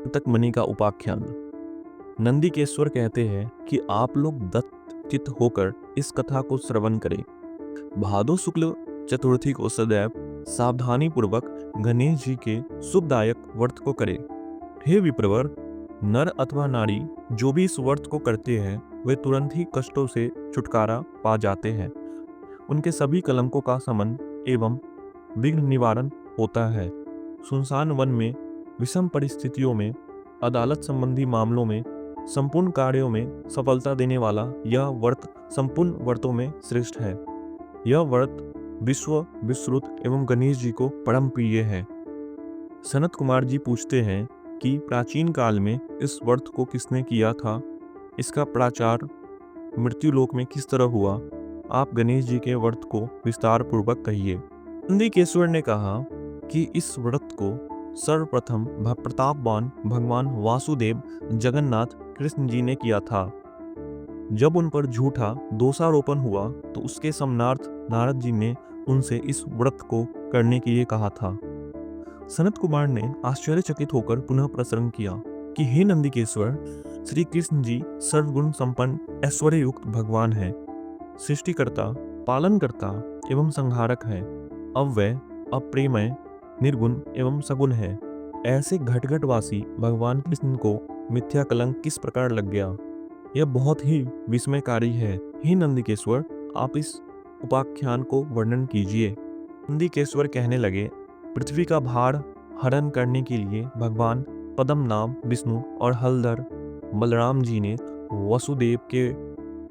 तक मणि का उपाख्यान। नंदिकेश्वर कहते हैं कि आप लोग दत्तचित्त होकर इस कथा को श्रवण करें। भादो शुक्ल चतुर्थी को सदैव सावधानी पूर्वक गणेश जी के शुभदायक व्रत को करें। हे विप्रवर, नर अथवा नारी जो भी इस व्रत को करते हैं वे तुरंत ही कष्टों से छुटकारा पा जाते हैं। उनके सभी कलंकों का शमन एवं विघ्न निवारण होता है। सुनसान वन में, विषम परिस्थितियों में, अदालत संबंधी मामलों में, संपूर्ण कार्यों में सफलता देने वाला यह व्रत संपूर्ण व्रतों में श्रेष्ठ है। यह व्रत विश्व विश्रुत एवं गणेश जी को परम प्रिय है। सनत कुमार जी पूछते हैं कि प्राचीन काल में इस व्रत को किसने किया था, इसका प्रचार मृत्युलोक में किस तरह हुआ, आप गणेश जी के व्रत को विस्तार पूर्वक कहिए। नंदिकेश्वर ने कहा कि इस व्रत को सर्वप्रथम प्रतापवान भगवान वासुदेव जगन्नाथ कृष्ण जी ने किया था। जब उन पर झूठा दोषारोपण हुआ तो उसके सम्मानार्थ नारद जी ने उनसे इस व्रत को करने के लिए कहा था। सनत कुमार ने आश्चर्यचकित होकर पुनः प्रश्न किया कि हे नंदिकेश्वर, श्री कृष्ण जी सर्वगुण संपन्न ऐश्वर्य युक्त भगवान है, सृष्टिकर्ता, पालनकर्ता एवं संहारक है, अव्यय, अप्रेमय, निर्गुण एवं सगुण है। ऐसे घटघटवासी भगवान कृष्ण को मिथ्या कलंक किस प्रकार लग गया, यह बहुत ही विस्मयकारी है। हे नंदिकेश्वर, आप इस उपाख्यान को वर्णन कीजिए। नंदिकेश्वर कहने लगे, पृथ्वी का भार हरण करने के लिए भगवान पद्मनाभ विष्णु और हलधर बलराम जी ने वसुदेव के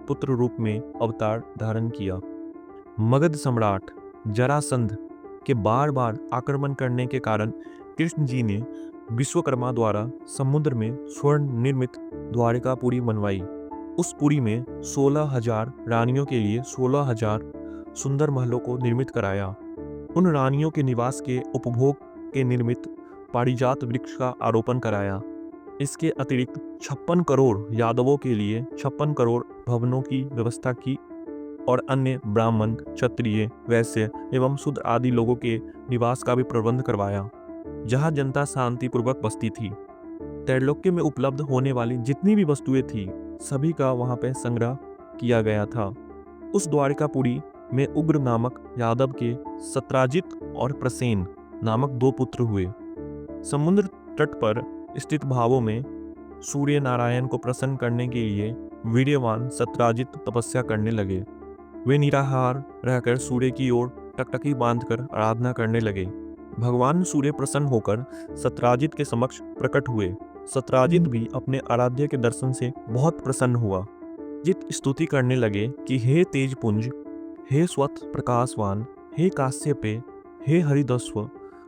पुत्र रूप में अवतार धारण किया। मगध सम्राट जरासंध के बार बार आक्रमण करने के कारण कृष्ण जी ने विश्वकर्मा द्वारा समुद्र में स्वर्ण निर्मित द्वारिकापुरी बनवाई। उस पुरी में 16,000 रानियों के लिए 16,000 सुंदर महलों को निर्मित कराया। उन रानियों के निवास के उपभोग के निर्मित पारिजात वृक्ष का आरोपण कराया। इसके अतिरिक्त 56 करोड़ यादवों के लिए 56 करोड़ भवनों की व्यवस्था की और अन्य ब्राह्मण, क्षत्रिय, वैश्य एवं शूद्र आदि लोगों के निवास का भी प्रबंध करवाया, जहां जनता शांतिपूर्वक बसती थी। त्रैलोक्य में उपलब्ध होने वाली जितनी भी वस्तुएं थी, सभी का वहां पर संग्रह किया गया था। उस द्वारिकापुरी में उग्र नामक यादव के सत्राजित और प्रसेन नामक 2 पुत्र हुए। समुद्र तट पर स्थित भावों में सूर्य नारायण को प्रसन्न करने के लिए वीर्यवान सत्राजित तपस्या करने लगे। वे निराहार रहकर सूर्य की ओर टकटकी बांधकर आराधना करने लगे। भगवान सूर्य प्रसन्न होकर सत्राजित के समक्ष प्रकट हुए। सत्राजित भी अपने आराध्य के दर्शन से बहुत प्रसन्न हुआ। जित स्तुति करने लगे कि हे तेजपुंज, हे स्वत प्रकाशवान, हे काश्यपे, हे हरिदस्व,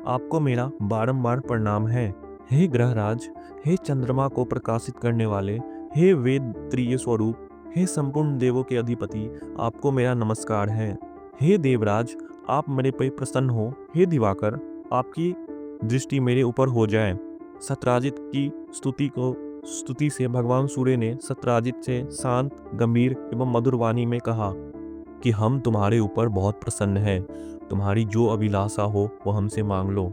आपको मेरा बारंबार प्रणाम है। हे ग्रहराज, हे चंद्रमा को प्रकाशित करने वाले, हे वेद त्रिय स्वरूप, हे संपूर्ण देवों के अधिपति, आपको मेरा नमस्कार है। हे देवराज, आप मेरे पे प्रसन्न हो। हे दिवाकर, आपकी दृष्टि मेरे ऊपर हो जाए। सत्राजित की स्तुति से भगवान सूर्य ने सत्राजित से शांत, गंभीर एवं मधुर वाणी में कहा कि हम तुम्हारे ऊपर बहुत प्रसन्न हैं। तुम्हारी जो अभिलाषा हो वह हमसे मांग लो।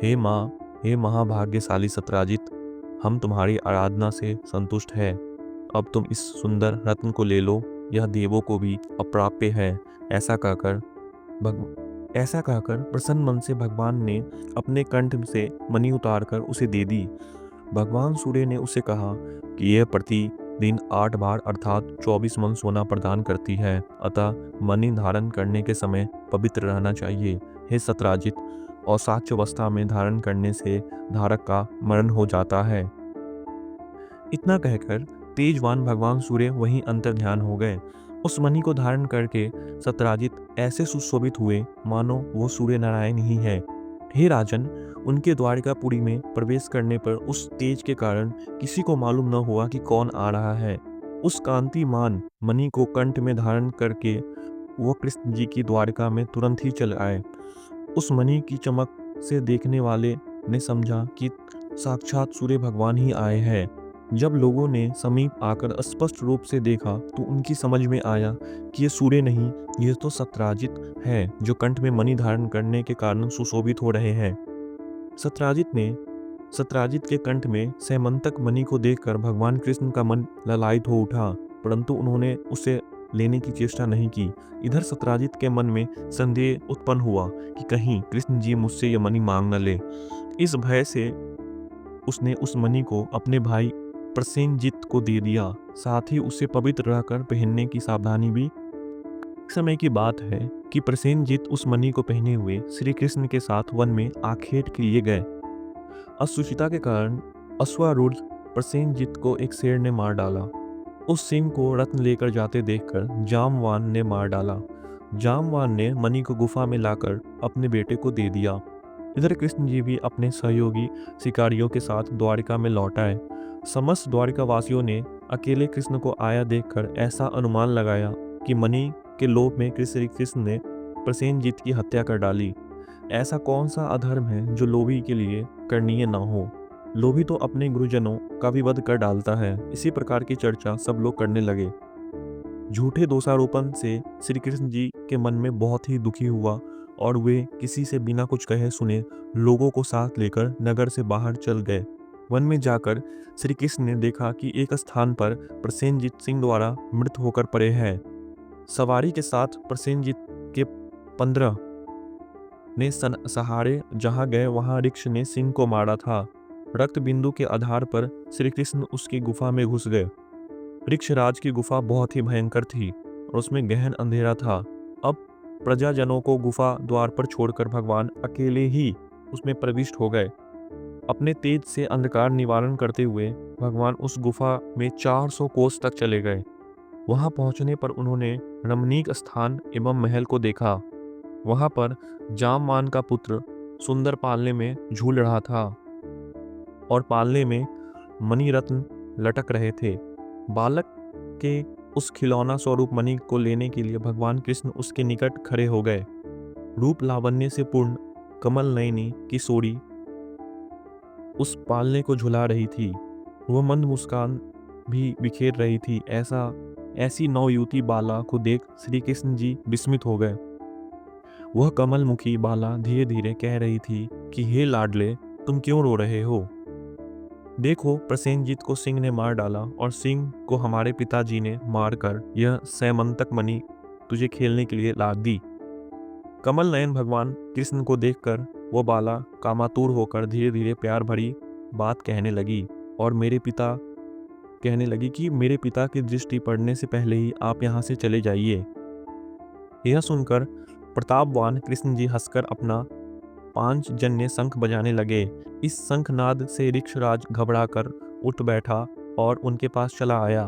हे माँ, हे महाभाग्यशाली सत्राजित, हम तुम्हारी आराधना से संतुष्ट हैं। अब तुम इस सुंदर रत्न को ले लो, यह देवों को भी अप्राप्य है। ऐसा कहकर प्रसन्न मन से भगवान ने अपने कंठ से मणि उतारकर उसे दे दी। भगवान सूर्य ने उसे कहा कि यह प्रतिदिन 8 बार अर्थात 24 मन सोना प्रदान करती है, अतः मणि धारण करने के समय पवित्र रहना चाहिए। हे सत्राजित, और साक्ष्यावस्था में धारण करने से धारक का मरण हो जाता है। इतना कहकर तेजवान भगवान सूर्य वहीं अंतर्ध्यान हो गए। उस मणि को धारण करके सत्राजित ऐसे सुशोभित हुए मानो वो सूर्य नारायण ही है। हे राजन, उनके द्वारिकापुरी में प्रवेश करने पर उस तेज के कारण किसी को मालूम न हुआ कि कौन आ रहा है। उस कांतिमान मणि को कंठ में धारण करके वो कृष्ण जी की द्वारिका में तुरंत ही चल आए। उस मणि की चमक से देखने वाले ने समझा कि साक्षात सूर्य भगवान ही आए हैं। जब लोगों ने समीप आकर स्पष्ट रूप से देखा तो उनकी समझ में आया कि ये सूर्य नहीं, ये तो सत्राजित है, जो कंठ में मणि धारण करने के कारण सुशोभित हो रहे हैं। सत्राजित ने सत्यजित के कंठ में सैमंतक मणि को देखकर भगवान कृष्ण का मन ललायित हो उठा, परंतु उन्होंने उसे लेने की चेष्टा नहीं की। इधर सत्यजित के मन में संदेह उत्पन्न हुआ कि कहीं कृष्ण जी मुझसे यह मणि मांग न ले। इस भय से उसने उस मणि को अपने भाई प्रसेनजित को दे दिया, साथ ही उसे पवित्र रहकर पहनने की सावधानी भी। एक समय की बात है कि प्रसेनजित उस मणि को पहने हुए श्री कृष्ण के साथ वन में आखेट के लिए गए। अशुचिता के कारण अश्वारूढ़ प्रसेनजित को एक शेर ने मार डाला। उस सिंह को रत्न लेकर जाते देखकर जामवान ने मार डाला। जामवान ने मणि को गुफा में लाकर अपने बेटे को दे दिया। इधर कृष्ण जी भी अपने सहयोगी शिकारियों के साथ द्वारिका में लौट आए। समस्त द्वारिका वासियों ने अकेले कृष्ण को आया देखकर ऐसा अनुमान लगाया कि मणि के लोभ में श्री कृष्ण ने प्रसेनजित की हत्या कर डाली। ऐसा कौन सा अधर्म है जो लोभी के लिए करनीय न हो। लोभी तो अपने गुरुजनों का भी वध कर डालता है। इसी प्रकार की चर्चा सब लोग करने लगे। झूठे दोषारोपण से श्री कृष्ण जी के मन में बहुत ही दुखी हुआ और वे किसी से बिना कुछ कहे सुने लोगों को साथ लेकर नगर से बाहर चल गए। वन में जाकर श्री कृष्ण ने देखा कि एक स्थान पर प्रसेनजित सिंह द्वारा मृत होकर पड़े हैं। सवारी के साथ प्रसेनजित के 15 ने सहारे जहां गए वहां ऋक्ष ने सिंह को मारा था। रक्त बिंदु के आधार पर श्री कृष्ण उसकी गुफा में घुस गए। ऋक्षराज की गुफा बहुत ही भयंकर थी और उसमें गहन अंधेरा था। अब प्रजाजनों को गुफा द्वार पर छोड़कर भगवान अकेले ही उसमें प्रविष्ट हो गए। अपने तेज से अंधकार निवारण करते हुए भगवान उस गुफा में 400 कोस तक चले गए। वहां पहुंचने पर उन्होंने रमणीक स्थान एवं महल को देखा। वहां पर जामवान का पुत्र सुंदर पालने में झूल रहा था और पालने में मणिरत्न लटक रहे थे। बालक के उस खिलौना स्वरूप मणि को लेने के लिए भगवान कृष्ण उसके निकट खड़े हो गए। रूप लावण्य से पूर्ण कमल नयनी किशोरी उस पालने को झुला रही थी। वह मंद मुस्कान भी बिखेर रही थी। ऐसी नवयुवती बाला को देख श्री कृष्ण जी विस्मित हो गए। वह कमलमुखी बाला धीरे धीरे कह रही थी कि हे लाडले, तुम क्यों रो रहे हो? देखो, प्रसेनजित को सिंह ने मार डाला और सिंह को हमारे पिताजी ने मारकर यह सैमंतक मणि तुझे खेलने के लिए ला दी। कमल नयन भगवान कृष्ण को देखकर वो बाला कामातुर होकर धीरे धीरे प्यार भरी बात कहने लगी और कहने लगी कि मेरे पिता की दृष्टि पड़ने से पहले ही आप यहाँ से चले जाइए। यह सुनकर प्रतापवान कृष्ण जी हंसकर अपना 5 जन्य शंख बजाने लगे। इस शंखनाद से ऋक्षराज घबराकर उठ बैठा और उनके पास चला आया।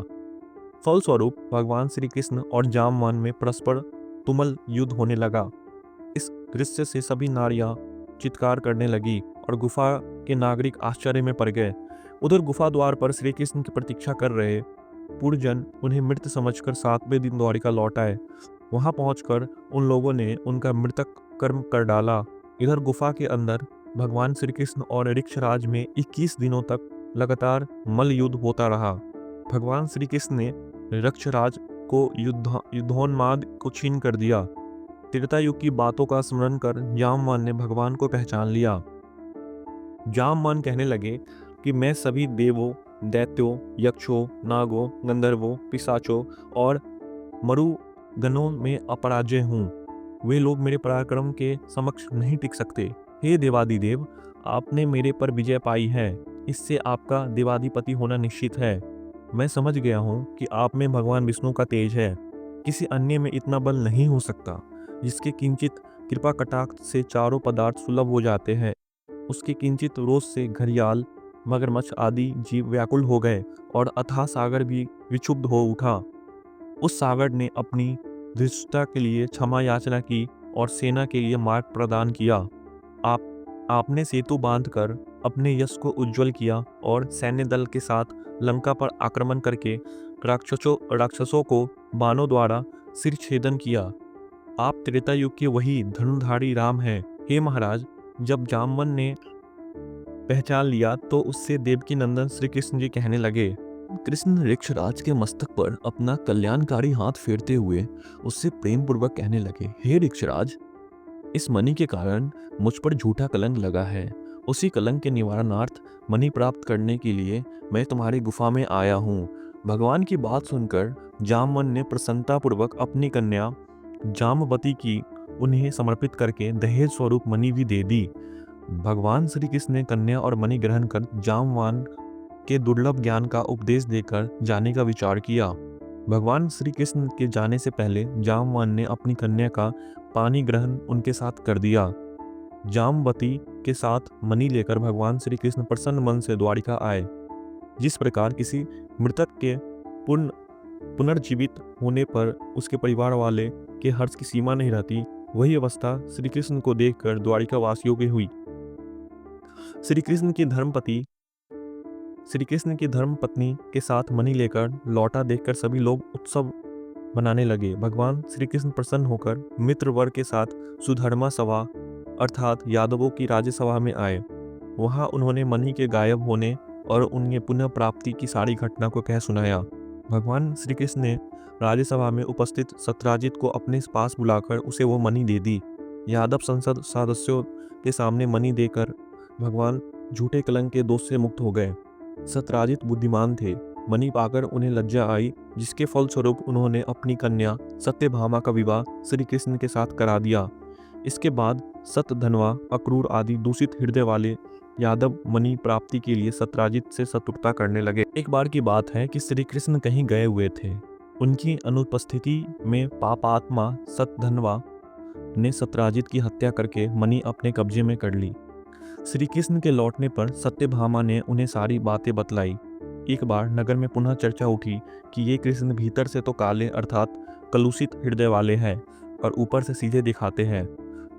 फलस्वरूप भगवान श्री कृष्ण और जामवान में परस्पर तुमुल युद्ध होने लगा। इस दृश्य से सभी नारियां चित्कार करने लगी और गुफा के नागरिक आश्चर्य में पड़ गए। उधर गुफा द्वार पर श्री कृष्ण की प्रतीक्षा कर रहे पुरजन उन्हें मृत समझकर 7वें दिन द्वारिका लौट आए। वहां पहुंचकर उन लोगों ने उनका मृतक कर्म कर डाला। इधर गुफा के अंदर भगवान श्री कृष्ण और ऋक्षराज में 21 दिनों तक लगातार मल्ल युद्ध होता रहा। भगवान श्री कृष्ण ने ऋक्षराज को युद्धोन्माद को छीन कर दिया। त्रेता युग की बातों का स्मरण कर जामवान ने भगवान को पहचान लिया। जामवान कहने लगे कि मैं सभी देवों, दैत्यों, यक्षों, नागों, गंधर्वों, पिशाचों और मरुगणों में अपराजय हूँ। वे लोग मेरे पराक्रम के समक्ष नहीं टिक सकते। हे देवादिदेव, आपने मेरे पर विजय पाई है, इससे आपका देवाधिपति होना निश्चित है। मैं समझ गया हूँ कि आप में भगवान विष्णु का तेज है। किसी अन्य में इतना बल नहीं हो सकता। जिसके किंचित कृपा कटाक्ष से चारों पदार्थ सुलभ हो जाते हैं, उसके किंचित रोष से घड़ियाल, मगरमच्छ आदि जीव व्याकुल हो गए और अथाह सागर भी विक्षुब्ध हो उठा। उस सागर ने अपनी धृष्टता के लिए क्षमा याचना की और सेना के लिए मार्ग प्रदान किया। आपने सेतु बांधकर अपने यश को उज्जवल किया और सैन्य दल के साथ लंका पर आक्रमण करके राक्षसों को बाणों द्वारा सिर छेदन किया। आप त्रेता युग के वही धनुधारी राम हैं। हे महाराज, जब जामवन ने पहचान लिया तो उससे देवकी नंदन श्री कृष्ण जी कहने लगे। कृष्ण ऋक्षराज के मस्तक पर अपना कल्याणकारी हाथ फेरते हुए उससे प्रेम पूर्वक कहने लगे, हे ऋक्षराज, इस मणि के कारण मुझ पर झूठा कलंक लगा है उसी कलंक के निवारणार्थ मणि प्राप्त करने के लिए मैं तुम्हारी गुफा में आया हूँ। भगवान की बात सुनकर जामवन ने प्रसन्नतापूर्वक अपनी कन्या जामवती की उन्हें समर्पित करके दहेज स्वरूप मणि भी दे दी। भगवान श्री कृष्ण ने कन्या और मणि ग्रहण कर जामवान के दुर्लभ ज्ञान का उपदेश देकर जाने का विचार किया। भगवान श्री कृष्ण के जाने से पहले जामवान ने अपनी कन्या का पानी ग्रहण उनके साथ कर दिया। जामवती के साथ मणि लेकर भगवान श्री कृष्ण प्रसन्न मन से द्वारिका आए। जिस प्रकार किसी मृतक के पुनर्जीवित होने पर उसके परिवार वाले के हर्ष की सीमा नहीं रहती, वही अवस्था श्री कृष्ण को देखकर द्वारिका वासियों की हुई। श्री कृष्ण की धर्म पत्नी के साथ मणि लेकर लौटा देखकर सभी लोग उत्सव मनाने लगे। भगवान श्री कृष्ण प्रसन्न होकर मित्र वर्ग के साथ सुधर्मा सभा अर्थात यादवों की राज्यसभा में आए। वहां उन्होंने मणि के गायब होने और उनके पुनः प्राप्ति की सारी घटना को कह सुनाया। भगवान श्री कृष्ण ने राज्यसभा में उपस्थित सत्यराजित को अपने पास बुलाकर उसे वो मणि दे दी। यादव संसद सदस्यों के सामने मणि देकर भगवान झूठे कलंक के दोष से मुक्त हो गए। सत्यराजित बुद्धिमान थे। मणि पाकर उन्हें लज्जा आई, जिसके फलस्वरूप उन्होंने अपनी कन्या सत्यभामा का विवाह श्री कृष्ण के साथ करा दिया। इसके बाद सतधनवा, अक्रूर आदि दूषित हृदय वाले यादव मणि प्राप्ति के लिए सत्यराजित से शत्रुता करने लगे। एक बार की बात है कि श्री कृष्ण कहीं गए हुए थे। उनकी अनुपस्थिति में पापात्मा सतधनवा ने सत्यराजित की हत्या करके मणि अपने कब्जे में कर ली। श्री कृष्ण के लौटने पर सत्यभामा ने उन्हें सारी बातें बतलाई। एक बार नगर में पुनः चर्चा उठी कि ये कृष्ण भीतर से तो काले अर्थात कलुषित हृदय वाले हैं और ऊपर से सीधे दिखाते हैं।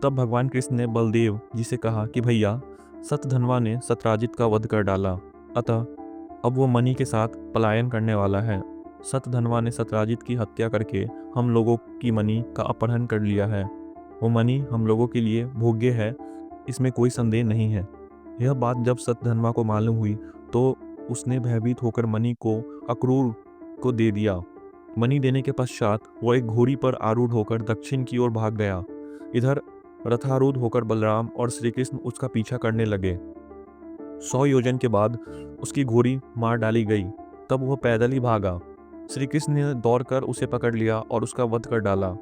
तब भगवान कृष्ण ने बलदेव जी से कहा कि भैया, सतधनवा ने सत्यराजित का वध कर डाला, अतः अब वो मणि के साथ पलायन करने वाला है। सतधनवा ने सत्यराजित की हत्या करके हम लोगों की मणि का अपहरण कर लिया है। वो मणि हम लोगों के लिए भोग्य है, इसमें कोई संदेह नहीं है। यह बात जब सतधनवा को मालूम हुई तो उसने भयभीत होकर मणि को अक्रूर को दे दिया। मणि देने के पश्चात वो एक घोड़ी पर आरूढ़ होकर दक्षिण की ओर भाग गया। इधर रथारूढ़ होकर बलराम और श्री कृष्ण उसका पीछा करने लगे। 100 योजन के बाद उसकी घोड़ी मार डाली गई। तब वह पैदल ही भागा। श्री कृष्ण ने दौड़कर उसे पकड़ लिया और उसका वध कर डाला।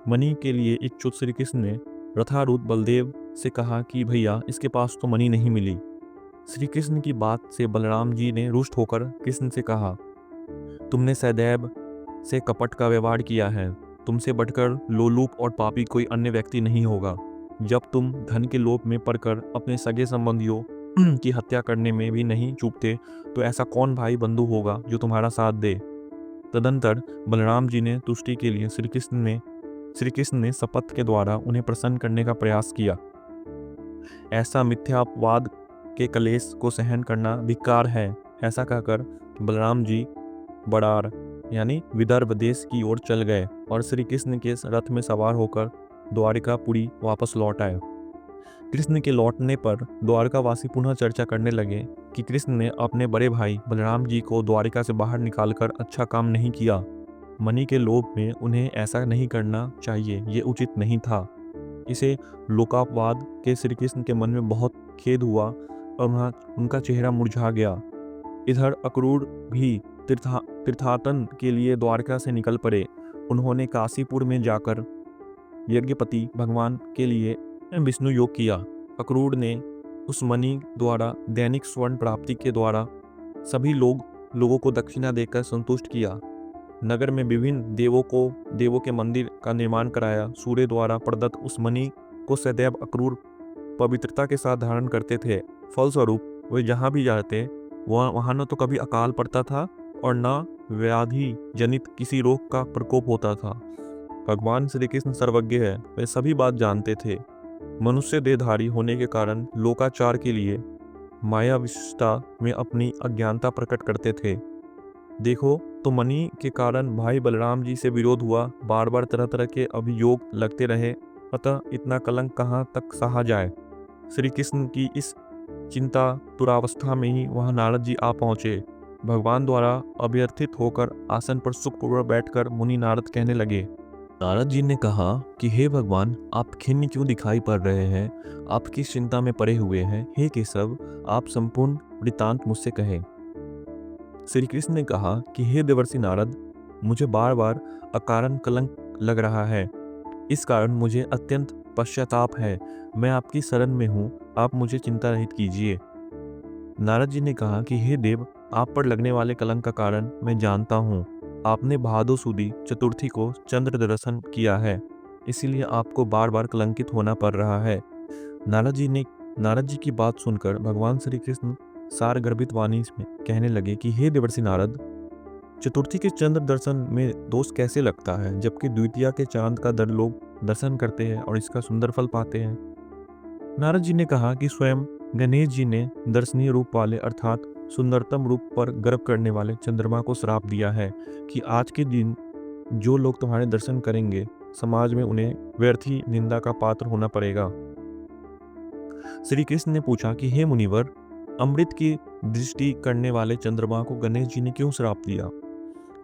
मणि के लिए इच्छुक श्री कृष्ण ने रथारूढ़ बलदेव से कहा कि भैया, इसके पास तो मणि नहीं मिली। श्री कृष्ण की बात से बलराम जी ने रुष्ट होकर कृष्ण से कहा, तुमने सदैव से कपट का व्यवहार किया है। तुमसे बढ़कर लोलुप और पापी कोई अन्य व्यक्ति नहीं होगा। जब तुम धन के लोभ में पड़कर अपने सगे संबंधियों की हत्या करने में भी नहीं चूकते, तो ऐसा कौन भाई बंधु होगा जो तुम्हारा साथ दे। तदंतर बलराम जी ने तुष्टि के लिए श्री कृष्ण ने शपथ के द्वारा उन्हें प्रसन्न करने का प्रयास किया। ऐसा मिथ्यापवाद के कलेश को सहन करना धिक्कार है। ऐसा कहकर बलराम जी बड़ार यानी विदर्भ देश की ओर चल गए और श्री कृष्ण के रथ में सवार होकर द्वारिकापुरी वापस लौट आए। कृष्ण के लौटने पर द्वारकावासी पुनः चर्चा करने लगे कि कृष्ण ने अपने बड़े भाई बलराम जी को द्वारिका से बाहर निकालकर अच्छा काम नहीं किया। मणि के लोभ में उन्हें ऐसा नहीं करना चाहिए, ये उचित नहीं था। इसे लोकापवाद के श्री कृष्ण के मन में बहुत खेद हुआ और उनका चेहरा मुरझा गया। इधर अक्रूर भी तीर्थाटन के लिए द्वारका से निकल पड़े। उन्होंने काशीपुर में जाकर यज्ञपति भगवान के लिए विष्णु योग किया। अक्रूर ने उस मणि द्वारा दैनिक स्वर्ण प्राप्ति के द्वारा सभी लोगों को दक्षिणा देकर संतुष्ट किया। नगर में विभिन्न देवों के मंदिर का निर्माण कराया। सूर्य द्वारा प्रदत्त उस मणि को सदैव अक्रूर पवित्रता के साथ धारण करते थे। फलस्वरूप वे जहाँ भी जाते वहाँ न तो कभी अकाल पड़ता था और न व्याधि जनित किसी रोग का प्रकोप होता था। भगवान श्री कृष्ण सर्वज्ञ है, वे सभी बात जानते थे। मनुष्य देहधारी होने के कारण लोकाचार के लिए माया विशिष्टता में अपनी अज्ञानता प्रकट करते थे। देखो तो मणि के कारण भाई बलराम जी से विरोध हुआ। बार बार तरह तरह के अभियोग लगते रहे, अतः इतना कलंक कहाँ तक सहा जाए। श्री कृष्ण की इस चिंता दुरावस्था में ही वहां नारद जी आ पहुंचे। भगवान द्वारा अभ्यर्थित होकर आसन पर सुखपूर्वक बैठकर मुनि नारद कहने लगे। नारद जी ने कहा कि हे भगवान, आप खिन्न क्यों दिखाई पड़ रहे हैं। आप किस चिंता में पड़े हुए हैं? हे केशव, आप संपूर्ण वृत्तांत मुझसे कहें। श्री कृष्ण ने कहा कि हे देवर्षि नारद, मुझे बार बार अकारण कलंक लग रहा है। इस कारण मुझे अत्यंत पश्चाताप है। मैं आपकी शरण में हूँ, आप मुझे चिंता रहित कीजिए। नारद जी ने कहा कि हे देव, आप पर लगने वाले कलंक का कारण मैं जानता हूँ। आपने भादो सुदी चतुर्थी को चंद्र दर्शन किया है, इसीलिए आपको बार बार कलंकित होना पड़ रहा है। नारद जी की बात सुनकर भगवान श्री कृष्ण सार गर्भित वाणी में कहने लगे कि हे देवर्षि नारद, चतुर्थी के चंद्र दर्शन में दोष कैसे लगता है, जबकि द्वितीया के चांद का लोग दर्शन करते हैं और इसका सुंदर फल पाते हैं। नारद जी ने कहा कि स्वयं गणेश जी ने दर्शनीय रूप वाले अर्थात सुंदरतम रूप पर गर्व करने वाले चंद्रमा को श्राप दिया है कि आज के दिन जो लोग तुम्हारे दर्शन करेंगे, समाज में उन्हें व्यर्थ ही निंदा का पात्र होना पड़ेगा। श्री कृष्ण ने पूछा कि हे मुनिवर, अमृत की दृष्टि करने वाले चंद्रमा को गणेश जी ने क्यों श्राप दिया?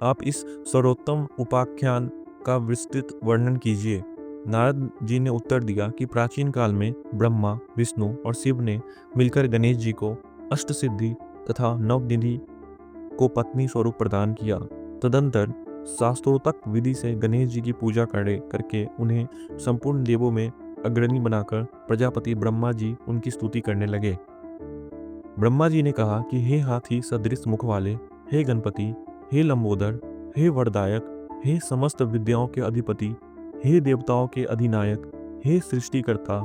आप इस सर्वोत्तम उपाख्यान का विस्तृत वर्णन कीजिए। नारद जी ने उत्तर दिया कि प्राचीन काल में ब्रह्मा, विष्णु और शिव ने मिलकर गणेश जी को अष्ट सिद्धि तथा नवनिधि को पत्नी स्वरूप प्रदान किया। तदंतर शास्त्रोक्त विधि से गणेश जी की पूजा करके उन्हें संपूर्ण देवों में अग्रणी बनाकर प्रजापति ब्रह्मा जी उनकी स्तुति करने लगे। ब्रह्मा जी ने कहा कि हे हाथी सदृश मुख वाले, हे गणपति, हे लंबोदर, हे वरदायक, हे समस्त विद्याओं के अधिपति, हे देवताओं के अधिनायक, हे सृष्टिकर्ता,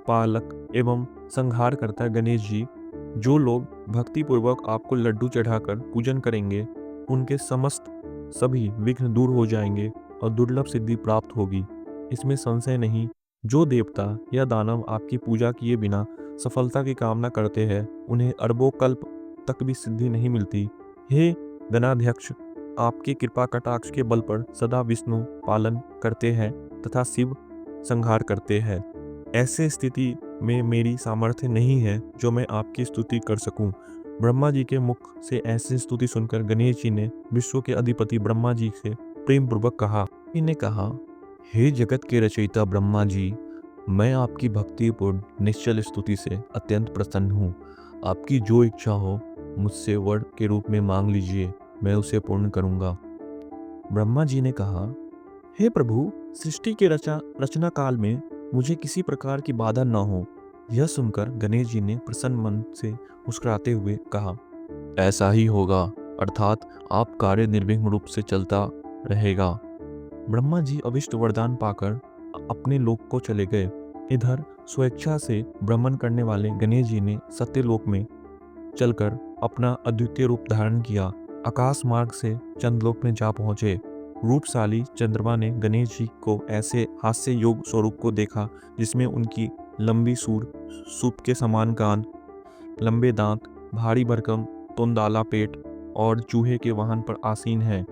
पालक एवं संहारकर्ता गणेश जी, जो लोग भक्तिपूर्वक आपको लड्डू चढ़ाकर पूजन करेंगे, उनके समस्त सभी विघ्न दूर हो जाएंगे और दुर्लभ सिद्धि प्राप्त होगी। इसमें संशय नहीं। जो देवता या दानव आपकी पूजा किए बिना सफलता की कामना करते हैं, उन्हें अरबों कल्प तक भी सिद्धि नहीं मिलती। हे गणाध्यक्ष, आपके कृपा कटाक्ष के बल पर सदा विष्णु पालन करते हैं तथा शिव संहार करते हैं। ऐसे स्थिति में मेरी सामर्थ्य नहीं है जो मैं आपकी स्तुति कर सकूं। ब्रह्मा जी के मुख से ऐसी स्तुति सुनकर गणेश जी ने विश्व के अधिपति ब्रह्मा जी से प्रेम पूर्वक कहा। इन्हें कहा, हे जगत के रचयिता ब्रह्मा जी, मैं आपकी भक्तिपूर्ण निश्चल स्तुति से अत्यंत प्रसन्न हूँ। आपकी जो इच्छा हो मुझसे वर के रूप में मांग लीजिए, मैं उसे पूर्ण करूँगा। ब्रह्मा जी ने कहा, हे प्रभु, सृष्टि के रचना काल में मुझे किसी प्रकार की बाधा न हो। यह सुनकर गणेश जी ने प्रसन्न मन से मुस्कुराते हुए कहा, ऐसा ही होगा, अर्थात आप कार्य निर्विघ्न रूप से चलता रहेगा। ब्रह्मा जी अभिष्ट वरदान पाकर अपने लोक को चले गए। इधर स्वेच्छा से भ्रमण करने वाले गणेश जी ने सत्यलोक में चलकर अपना अद्वितीय रूप धारण किया। आकाश मार्ग से चंद्रलोक में जा पहुंचे। रूपशाली चंद्रमा ने गणेश जी को ऐसे हास्य योग स्वरूप को देखा जिसमें उनकी लंबी सूप के समान कान, लंबे दांत, भारी भरकम तोंदाला पेट और चूहे के वाहन पर आसीन है।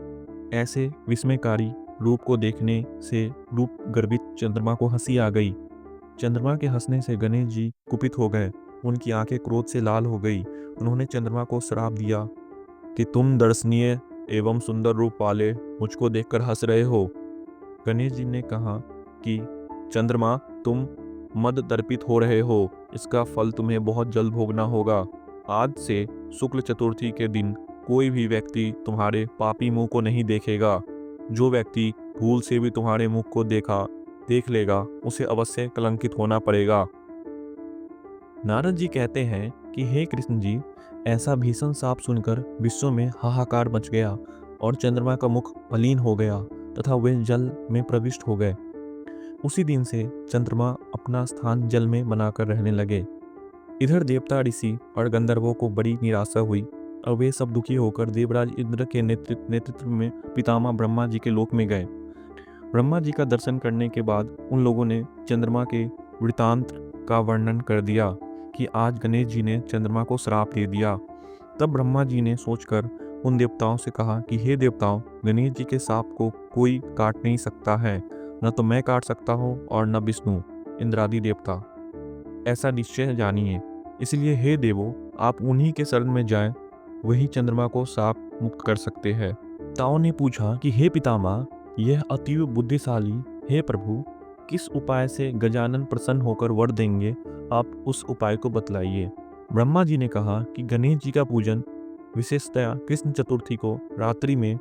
ऐसे विस्मयकारी रूप को देखने से रूप गर्वित चंद्रमा को हंसी आ गई। चंद्रमा के हंसने से गणेश जी कुपित हो गए। उनकी आंखें क्रोध से लाल हो गई। उन्होंने चंद्रमा को श्राप दिया कि तुम दर्शनीय एवं सुंदर रूप वाले मुझको देखकर हंस रहे हो। गणेश जी ने कहा कि चंद्रमा, तुम मद दर्पित हो रहे हो, इसका फल तुम्हें बहुत जल्द भोगना होगा। आज से शुक्ल चतुर्थी के दिन कोई भी व्यक्ति तुम्हारे पापी मुंह को नहीं देखेगा। जो व्यक्ति भूल से भी तुम्हारे मुख को देख लेगा, उसे अवश्य कलंकित होना पड़ेगा। नारद जी कहते हैं कि हे कृष्ण जी, ऐसा भीषण शाप सुनकर विश्व में हाहाकार मच गया और चंद्रमा का मुख मलिन हो गया तथा वे जल में प्रविष्ट हो गए। उसी दिन से चंद्रमा अपना स्थान जल में बनाकर रहने लगे। इधर देवता, ऋषि और गंधर्वों को बड़ी निराशा हुई और वे सब दुखी होकर देवराज इंद्र के नेतृत्व में पितामह ब्रह्मा जी के लोक में गए। ब्रह्मा जी का दर्शन करने के बाद उन लोगों ने चंद्रमा के वृतांत का वर्णन कर दिया कि आज गणेश जी ने चंद्रमा को श्राप दे दिया। तब ब्रह्मा जी ने सोचकर उन देवताओं से कहा कि हे देवताओं, गणेश जी के शाप को कोई काट नहीं सकता है, न तो मैं काट सकता हूँ और न विष्णु इंद्रादि देवता। ऐसा निश्चय जानिए। इसलिए हे देवो, आप उन्हीं के शरण में जाएं, वही चंद्रमा को शाप मुक्त कर सकते हैं। ताओ ने पूछा कि हे पितामह, यह अतीव बुद्धिशाली, हे प्रभु, किस उपाय से गजानन प्रसन्न होकर वर देंगे, आप उस उपाय को बतलाइए। ब्रह्मा जी ने कहा कि गणेश जी का पूजन विशेषतया कृष्ण चतुर्थी को रात्रि में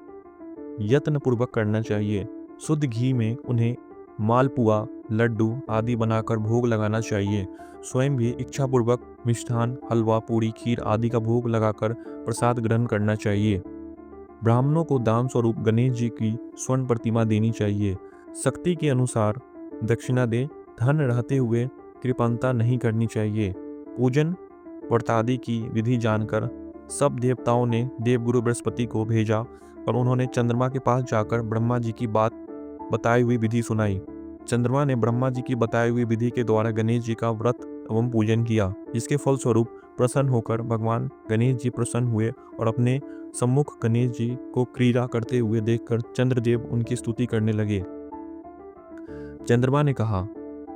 यत्न पूर्वक करना चाहिए। शुद्ध घी में उन्हें मालपुआ, लड्डू आदि बनाकर भोग लगाना चाहिए। स्वयं भी इच्छापूर्वक मिष्ठान, हलवा, पूरी, खीर आदि का भोग लगाकर प्रसाद ग्रहण करना चाहिए। ब्राह्मणों को दान स्वरूप गणेश जी की स्वर्ण प्रतिमा देनी चाहिए। शक्ति के अनुसार दक्षिणा दे, धन रहते हुए कृपणता नहीं करनी चाहिए। पूजन व्रतादि की विधि जानकर सब देवताओं ने देवगुरु बृहस्पति को भेजा और उन्होंने चंद्रमा के पास जाकर ब्रह्मा जी की बताई हुई विधि सुनाई। चंद्रमा ने ब्रह्मा जी की बताई हुई विधि के द्वारा गणेश जी का व्रत एवं पूजन किया, जिसके फलस्वरूप प्रसन्न होकर भगवान गणेश जी प्रसन्न हुए और अपने सम्मुख गणेश जी को क्रीड़ा करते हुए देखकर चंद्रदेव उनकी स्तुति करने लगे। चंद्रमा ने कहा,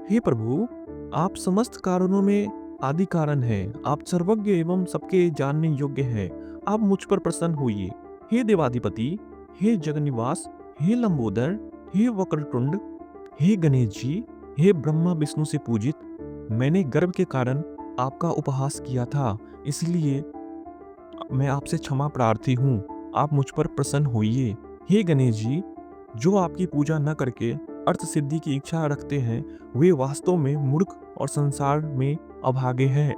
हे प्रभु, आप समस्त कारणों में आदि कारण हैं। आप सर्वज्ञ एवं सबके जानने योग्य हैं। आप मुझ पर प्रसन्न होइए। हे देवाधिपति, हे जगन्निवास, हे लंबोदर, हे वक्रतुंड, हे गणेश जी, हे ब्रह्मा विष्णु से पूजित, मैंने गर्व के कारण आपका उपहास किया था, इसलिए मैं आपसे क्षमा प्रार्थी हूँ। आप मुझ पर प्रसन्न होइए। हे गणेश जी, जो आपकी पूजा न करके अर्थ सिद्धि की इच्छा रखते हैं, वे वास्तव में मूर्ख और संसार में अभागे हैं।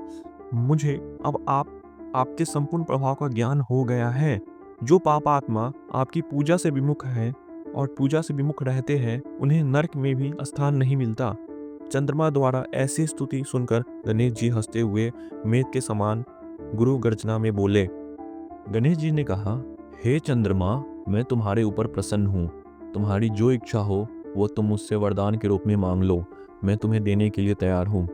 मुझे अब आपके संपूर्ण प्रभाव का ज्ञान हो गया है। जो पापात्मा आपकी पूजा से विमुख है और पूजा से विमुख रहते हैं, उन्हें नरक में भी स्थान नहीं मिलता। चंद्रमा द्वारा ऐसी स्तुति सुनकर गणेश जी हंसते हुए मेघ के समान गुरु गर्जना में बोले। गणेश जी ने कहा, हे चंद्रमा, मैं तुम्हारे ऊपर प्रसन्न हूँ। तुम्हारी जो इच्छा हो वो तुम मुझसे वरदान के रूप में मांग लो, मैं तुम्हें देने के लिए तैयार हूँ।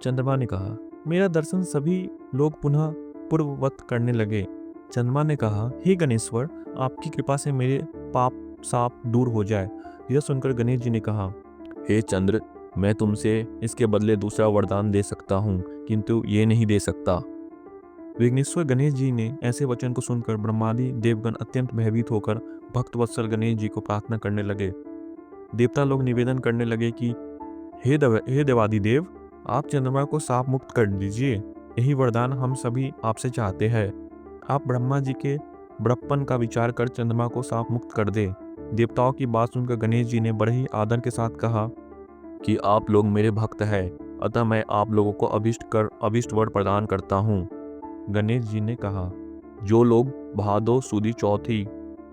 चंद्रमा ने कहा, मेरा दर्शन सभी लोग पुनः पूर्ववत करने लगे। चंद्रमा ने कहा, हे गणेश्वर, आपकी कृपा से मेरे पाप साप दूर हो जाए। यह सुनकर गणेश जी ने कहा, हे चंद्र, मैं तुमसे इसके बदले दूसरा वरदान दे सकता हूँ, किंतु ये नहीं दे सकता। विघ्नेश्वर गणेश जी ने ऐसे वचन को सुनकर ब्रह्मादि देवगण अत्यंत भयभीत होकर भक्तवत्सल गणेश जी को प्रार्थना करने लगे। देवता लोग निवेदन करने लगे कि हे देवादिदेव, आप चंद्रमा को साप मुक्त कर दीजिए। यही वरदान हम सभी आपसे चाहते हैं। आप ब्रह्मा जी के बड़प्पन का विचार कर चंद्रमा को साप मुक्त कर दे। देवताओं की बात सुनकर गणेश जी ने बड़े ही आदर के साथ कहा कि आप लोग मेरे भक्त हैं, अतः मैं आप लोगों को अभिष्ट वर प्रदान करता हूँ। गणेश जी ने कहा, जो लोग भादो सुदी चौथी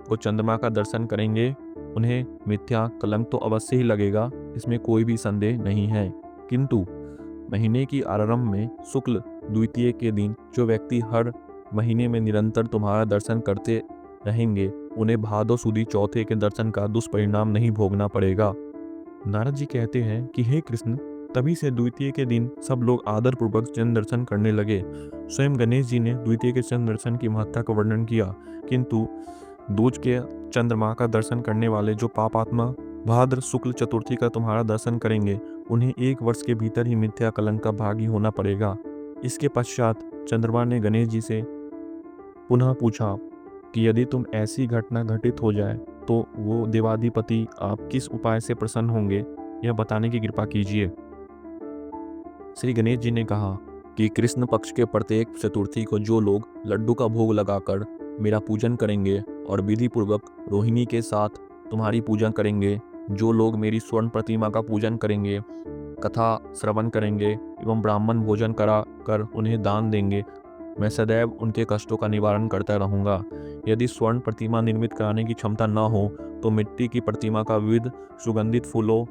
को चंद्रमा का दर्शन करेंगे, उन्हें मिथ्या कलंक तो अवश्य ही लगेगा, इसमें कोई भी संदेह नहीं है। किंतु महीने की आरंभ में शुक्ल द्वितीय के दिन जो व्यक्ति हर महीने में निरंतर तुम्हारा दर्शन करते रहेंगे, उन्हें भादो सुदी चौथे के दर्शन का दुष्परिणाम नहीं भोगना पड़ेगा। नारद जी कहते हैं कि हे कृष्ण, तभी से द्वितीय के दिन सब लोग आदर पूर्वक चंद्र दर्शन करने लगे। स्वयं गणेश जी ने द्वितीय के चंद्र दर्शन की महत्ता का वर्णन किया, किंतु दूज के चंद्रमा का दर्शन करने वाले जो पापात्मा भाद्र शुक्ल चतुर्थी का तुम्हारा दर्शन करेंगे, उन्हें 1 वर्ष के भीतर ही मिथ्या कलंक का भागी होना पड़ेगा। इसके पश्चात चंद्रमा ने गणेश जी से पुनः पूछा कि यदि तुम ऐसी घटना घटित हो जाए तो वो देवाधिपति आप किस उपाय से प्रसन्न होंगे, यह बताने की कृपा कीजिए। श्री गणेश जी ने कहा कि कृष्ण पक्ष के प्रत्येक चतुर्थी को जो लोग लड्डू का भोग लगाकर मेरा पूजन करेंगे और विधि पूर्वक रोहिणी के साथ तुम्हारी पूजा करेंगे, जो लोग मेरी स्वर्ण प्रतिमा का पूजन करेंगे, कथा श्रवण करेंगे एवं ब्राह्मण भोजन करा कर उन्हें दान देंगे, मैं सदैव उनके कष्टों का निवारण करता रहूँगा। यदि स्वर्ण प्रतिमा निर्मित कराने की क्षमता न हो तो मिट्टी की प्रतिमा का विविध सुगंधित फूलों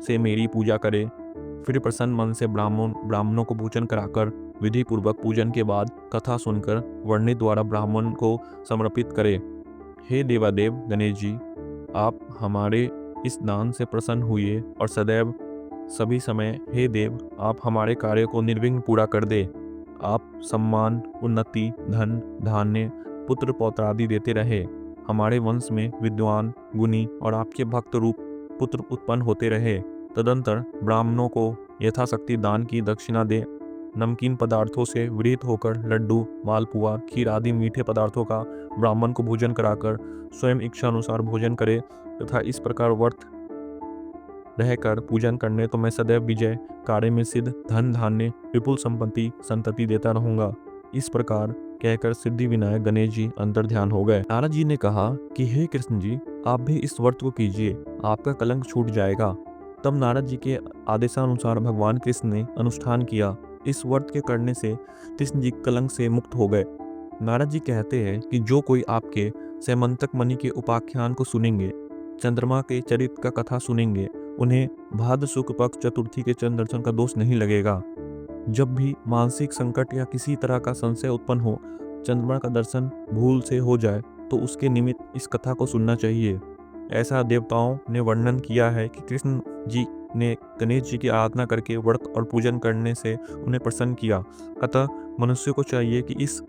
से मेरी पूजा करे। फिर प्रसन्न मन से ब्राह्मणों को पूजन कराकर विधि पूर्वक पूजन के बाद कथा सुनकर वर्णित द्वारा ब्राह्मण को समर्पित करे। हे देवादेव गणेश जी, आप हमारे इस दान से प्रसन्न हुए और सदैव सभी समय हे देव, आप हमारे कार्य को निर्विघ्न पूरा कर दे। आप सम्मान, उन्नति, धन, धान्य, पुत्र पौत्र आदि देते रहे। हमारे वंश में विद्वान, गुणी और आपके भक्त रूप पुत्र उत्पन्न होते रहे। तदंतर ब्राह्मणों को यथाशक्ति दान की दक्षिणा दे। नमकीन पदार्थों से विरहित होकर लड्डू, मालपुआ, खीर आदि मीठे पदार्थों का ब्राह्मण को भोजन कराकर स्वयं इच्छा अनुसार भोजन करे तथा इस प्रकार व्रत रहकर पूजन करने तो मैं सदैव विजय, कार्य में सिद्ध, धन धान्य, विपुल संपत्ति संतति देता रहूंगा। इस प्रकार कहकर सिद्धि विनायक गणेश जी अंतर ध्यान हो गए। नारद जी ने कहा कि हे कृष्ण जी, आप भी इस व्रत को कीजिए, आपका कलंक छूट जाएगा। तब नारद जी के आदेशानुसार भगवान कृष्ण ने अनुष्ठान किया। इस व्रत के करने से कृष्ण जी कलंक से मुक्त हो गए। नारद जी कहते हैं कि जो कोई आपके सैमंतक मणि के उपाख्यान को सुनेंगे, चंद्रमा के चरित्र का कथा सुनेंगे, उन्हें भाद्र शुक्ल पक्ष चतुर्थी के चंद्र दर्शन का दोष नहीं लगेगा। जब भी मानसिक संकट या किसी तरह का संशय उत्पन्न हो, चंद्रमा का दर्शन भूल से हो जाए तो उसके निमित्त इस कथा को सुनना चाहिए। ऐसा देवताओं ने वर्णन किया है कि कृष्ण जी ने गणेश जी की आराधना करके व्रत और पूजन करने से उन्हें प्रसन्न किया। अतः मनुष्य को चाहिए कि इस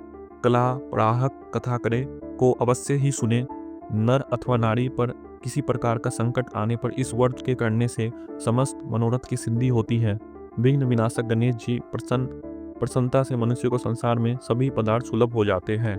कला प्राहक कथा करे को अवश्य ही सुने। नर अथवा नारी पर किसी प्रकार का संकट आने पर इस व्रत के करने से समस्त मनोरथ की सिद्धि होती है। विघ्न विनाशक गणेश जी प्रसन्नता से मनुष्य को संसार में सभी पदार्थ सुलभ हो जाते हैं।